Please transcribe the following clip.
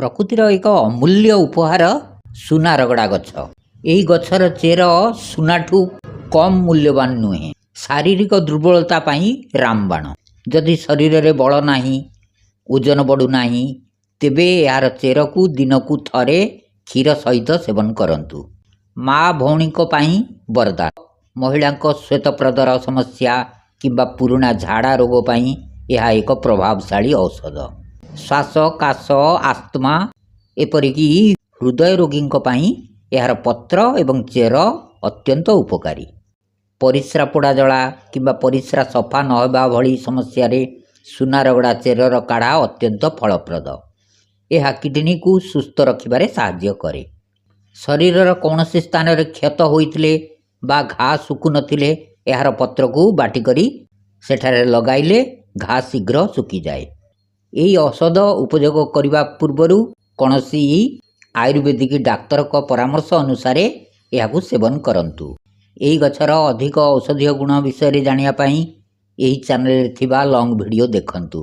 ପ୍ରକୃତିର ଏକ ଅମୂଲ୍ୟ ଉପହାର ସୁନା ରଗଡ଼ା ଗଛ। ଏହି ଗଛର ଚେର ସୁନାଠୁ କମ୍ ମୂଲ୍ୟବାନ ନୁହେଁ। ଶାରୀରିକ ଦୁର୍ବଳତା ପାଇଁ ରାମବାଣ। ଯଦି ଶରୀରରେ ବଳ ନାହିଁ, ଓଜନ ବଢ଼ୁନାହିଁ, ତେବେ ଏହାର ଚେରକୁ ଦିନକୁ ଥରେ କ୍ଷୀର ସହିତ ସେବନ କରନ୍ତୁ। ମା ଭଉଣୀଙ୍କ ପାଇଁ ବରଦାନ। ମହିଳାଙ୍କ ଶ୍ୱେତପ୍ରଦର ସମସ୍ୟା କିମ୍ବା ପୁରୁଣା ଝାଡ଼ା ରୋଗ ପାଇଁ ଏହା ଏକ ପ୍ରଭାବଶାଳୀ ଔଷଧ। ଶ୍ୱାସ, କାଶ, ଆସ୍ଥମା ଏପରିକି ହୃଦୟ ରୋଗୀଙ୍କ ପାଇଁ ଏହାର ପତ୍ର ଏବଂ ଚେର ଅତ୍ୟନ୍ତ ଉପକାରୀ। ପରିସ୍ରା ପୋଡ଼ା ଜଳା କିମ୍ବା ପରିସ୍ରା ସଫା ନ ହେବା ଭଳି ସମସ୍ୟାରେ ସୁନା ରଗଡ଼ା ଚେରର କାଢ଼ା ଅତ୍ୟନ୍ତ ଫଳପ୍ରଦ। ଏହା କିଡ଼ନୀକୁ ସୁସ୍ଥ ରଖିବାରେ ସାହାଯ୍ୟ କରେ। ଶରୀରର କୌଣସି ସ୍ଥାନରେ କ୍ଷତ ହୋଇଥିଲେ ବା ଘା ଶୁଖୁନଥିଲେ ଏହାର ପତ୍ରକୁ ବାଟି କରି ସେଠାରେ ଲଗାଇଲେ ଘା ଶୀଘ୍ର ଶୁଖିଯାଏ। ଏହି ଔଷଧ ଉପଯୋଗ କରିବା ପୂର୍ବରୁ କୌଣସି ଆୟୁର୍ବେଦିକ ଡାକ୍ତରଙ୍କ ପରାମର୍ଶ ଅନୁସାରେ ଏହାକୁ ସେବନ କରନ୍ତୁ। ଏହି ଗଛର ଅଧିକ ଔଷଧୀୟ ଗୁଣ ବିଷୟରେ ଜାଣିବା ପାଇଁ ଏହି ଚ୍ୟାନେଲରେ ଥିବା ଲଙ୍ଗ୍ ଭିଡ଼ିଓ ଦେଖନ୍ତୁ।